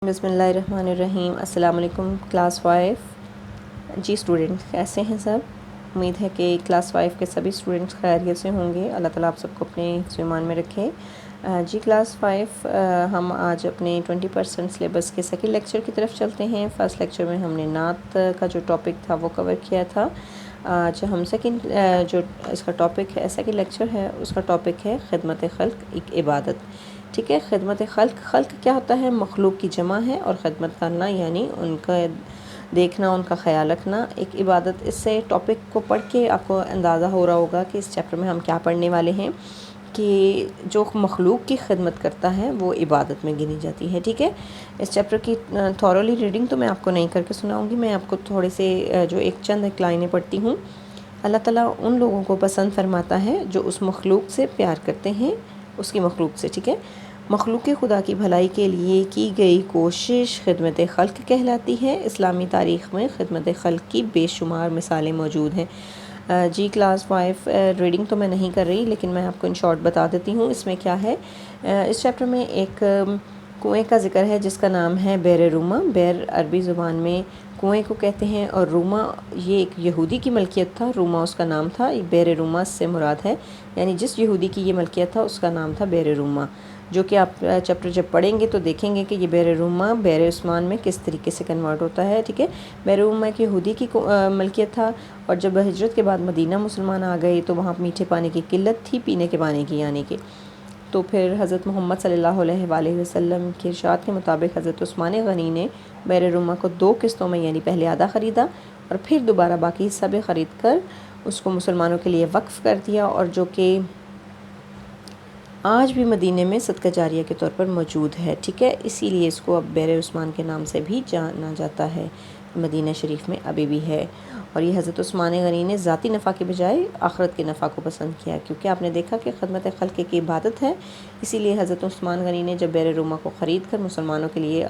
بسم اللہ الرحمن الرحیم۔ السلام علیکم کلاس 5۔ جی اسٹوڈنٹ کیسے ہیں سب؟ امید ہے کہ کلاس 5 کے سبھی اسٹوڈنٹس خیریت سے ہوں گے۔ اللہ تعالیٰ آپ سب کو اپنے ایمان میں رکھے۔ جی کلاس 5 ہم آج اپنے 20% سلیبس کے سیکنڈ لیکچر کی طرف چلتے ہیں۔ فرسٹ لیکچر میں ہم نے نعت کا جو ٹاپک تھا وہ کور کیا تھا۔ آج ہم سیکنڈ جو اس کا ٹاپک ہے، سیکنڈ لیکچر ہے، اس کا ٹاپک ہے خدمت خلق ایک عبادت۔ ٹھیک ہے، خدمت خلق کیا ہوتا ہے؟ مخلوق کی جمع ہے، اور خدمت کرنا یعنی ان کا دیکھنا، ان کا خیال رکھنا ایک عبادت۔ اس سے ٹاپک کو پڑھ کے آپ کو اندازہ ہو رہا ہوگا کہ اس چیپٹر میں ہم کیا پڑھنے والے ہیں، کہ جو مخلوق کی خدمت کرتا ہے وہ عبادت میں گنی جاتی ہے۔ ٹھیک ہے، اس چیپٹر کی تھورولی ریڈنگ تو میں آپ کو نہیں کر کے سناؤں گی، میں آپ کو تھوڑے سے جو ایک لائنیں پڑھتی ہوں۔ اللہ تعالیٰ ان لوگوں کو پسند فرماتا ہے جو اس مخلوق سے پیار کرتے ہیں، اس کی مخلوق سے۔ ٹھیک ہے، مخلوق خدا کی بھلائی کے لیے کی گئی کوشش خدمت خلق کہلاتی ہے۔ اسلامی تاریخ میں خدمت خلق کی بے شمار مثالیں موجود ہیں۔ جی کلاس 5 ریڈنگ تو میں نہیں کر رہی، لیکن میں آپ کو ان شارٹ بتا دیتی ہوں اس میں کیا ہے۔ اس چیپٹر میں ایک کنویں کا ذکر ہے جس کا نام ہے بئر روما۔ بئر عربی زبان میں کنویں کو کہتے ہیں، اور روما یہ ایک یہودی کی ملکیت تھا۔ روما اس کا نام تھا۔ بئر روما سے مراد ہے، یعنی جس یہودی کی یہ ملکیت تھا اس کا نام تھا بئر روما، جو کہ آپ چیپٹر جب پڑھیں گے تو دیکھیں گے کہ یہ بئر روما بئر عثمان میں کس طریقے سے کنورٹ ہوتا ہے۔ ٹھیک ہے، بئر روما ایک یہودی کی ملکیت تھا، اور جب ہجرت کے بعد مدینہ مسلمان آ گئے تو وہاں میٹھے پانی کی قلت تھی، پینے کے پانی کی یعنی کہ، تو پھر حضرت محمد صلی اللہ علیہ وآلہ وسلم کے ارشاد کے مطابق حضرت عثمان غنی نے بئر روما کو 2 قسطوں میں، یعنی پہلے آدھا خریدا اور پھر دوبارہ باقی حصہ بھی خرید کر اس کو مسلمانوں کے لیے وقف کر دیا، اور جو کہ آج بھی مدینہ میں صدقہ جاریہ کے طور پر موجود ہے۔ ٹھیک ہے، اسی لیے اس کو اب بئر عثمان کے نام سے بھی جانا جاتا ہے، مدینہ شریف میں ابھی بھی ہے۔ اور یہ حضرت عثمان غنی نے ذاتی نفع کے بجائے آخرت کے نفع کو پسند کیا، کیونکہ آپ نے دیکھا کہ خدمت خلق کی عبادت ہے، اسی لیے حضرت عثمان غنی نے جب بئر روما کو خرید کر مسلمانوں کے لیے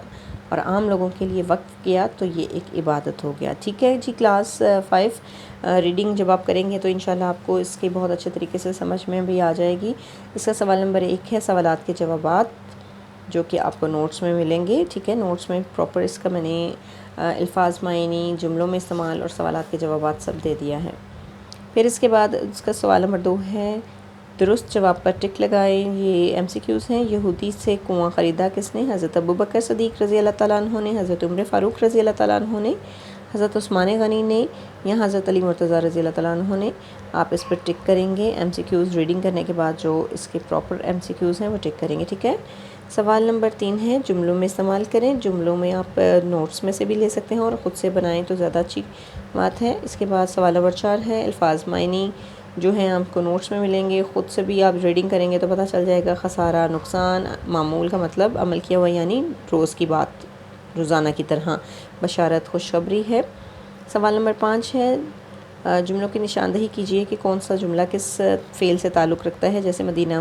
اور عام لوگوں کے لیے وقف کیا تو یہ ایک عبادت ہو گیا۔ ٹھیک ہے جی کلاس 5 ریڈنگ جب آپ کریں گے تو انشاءاللہ آپ کو اس کے بہت اچھے طریقے سے سمجھ میں بھی آ جائے گی۔ اس کا سوال نمبر 1 ہے سوالات کے جوابات، جو کہ آپ کو نوٹس میں ملیں گے۔ ٹھیک ہے، نوٹس میں پراپر اس کا میں نے الفاظ، معنی، جملوں میں استعمال اور سوالات کے جوابات سب دے دیا ہے۔ پھر اس کے بعد اس کا سوال نمبر 2 ہے درست جواب پر ٹک لگائیں۔ یہ MCQs ہیں۔ یہودی سے کنواں خریدا کس نے؟ حضرت ابوبکر صدیق رضی اللہ تعالیٰ عنہ نے، حضرت عمر فاروق رضی اللہ تعالیٰ عنہ نے، حضرت عثمان غنی نے، یا حضرت علی مرتضیٰ رضی اللہ تعالیٰ عنہ نے؟ آپ اس پر ٹک کریں گے۔ MCQs ریڈنگ کرنے کے بعد جو اس کے پراپر MCQs ہیں وہ ٹک کریں گے۔ ٹھیک ہے، سوال نمبر 3 ہے جملوں میں استعمال کریں۔ جملوں میں آپ نوٹس میں سے بھی لے سکتے ہیں اور خود سے بنائیں تو زیادہ اچھی بات ہے۔ اس کے بعد سوال نمبر 4 ہے الفاظ، معنی جو ہیں آپ کو نوٹس میں ملیں گے، خود سے بھی آپ ریڈنگ کریں گے تو پتہ چل جائے گا۔ خسارہ، نقصان، معمول کا مطلب عمل کیا ہوا یعنی روز کی بات، روزانہ کی طرح۔ بشارت، خوشخبری ہے۔ سوال نمبر 5 ہے جملوں کی نشاندہی کیجیے کہ کون سا جملہ کس فعل سے تعلق رکھتا ہے۔ جیسے مدینہ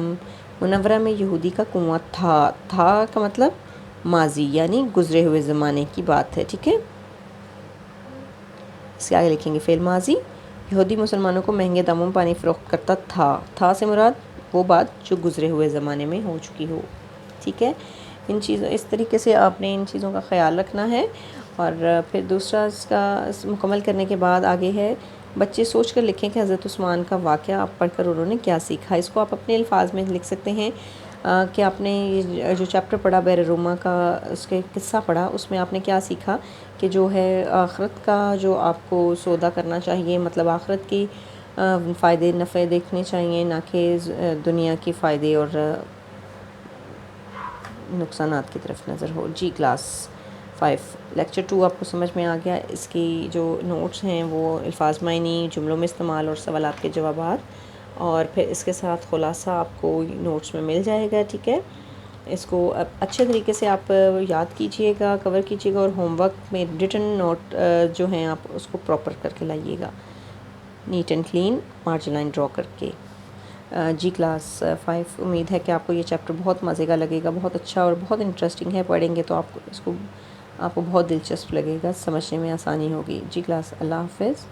منورہ میں یہودی کا کنواں تھا۔ تھا کا مطلب ماضی یعنی گزرے ہوئے زمانے کی بات ہے۔ ٹھیک ہے، اس کے آگے لکھیں گے فعل ماضی۔ یہودی مسلمانوں کو مہنگے داموں میں پانی فروخت کرتا تھا۔ تھا سے مراد وہ بات جو گزرے ہوئے زمانے میں ہو چکی ہو۔ ٹھیک ہے، ان چیزوں اس طریقے سے آپ نے ان چیزوں کا خیال رکھنا ہے۔ اور پھر دوسرا اس کا مکمل کرنے کے بعد آگے ہے بچے سوچ کر لکھیں کہ حضرت عثمان کا واقعہ آپ پڑھ کر انہوں نے کیا سیکھا۔ اس کو آپ اپنے الفاظ میں لکھ سکتے ہیں کہ آپ نے جو چیپٹر پڑھا بئر روما کا، اس کے قصہ پڑھا، اس میں آپ نے کیا سیکھا کہ جو ہے آخرت کا جو آپ کو سودا کرنا چاہیے، مطلب آخرت کی فائدے نفع دیکھنے چاہیے، نہ کہ دنیا کی فائدے اور نقصانات کی طرف نظر ہو۔ جی کلاس 5 لیکچر 2 آپ کو سمجھ میں آ گیا۔ اس کی جو نوٹس ہیں وہ الفاظ، معنی، جملوں میں استعمال اور سوالات کے جوابات، اور پھر اس کے ساتھ خلاصہ آپ کو نوٹس میں مل جائے گا۔ ٹھیک ہے، اس کو اچھے طریقے سے آپ یاد کیجئے گا، کور کیجئے گا، اور ہوم ورک میں ریٹن نوٹ جو ہیں آپ اس کو پراپر کر کے لائیے گا، neat and clean, margin line draw کر کے۔ جی کلاس 5 امید ہے کہ آپ کو یہ چیپٹر بہت مزے کا لگے گا، بہت اچھا اور بہت انٹرسٹنگ ہے۔ پڑھیں گے تو آپ کو بہت دلچسپ لگے گا، سمجھنے میں آسانی ہوگی۔ جی کلاس، اللہ حافظ۔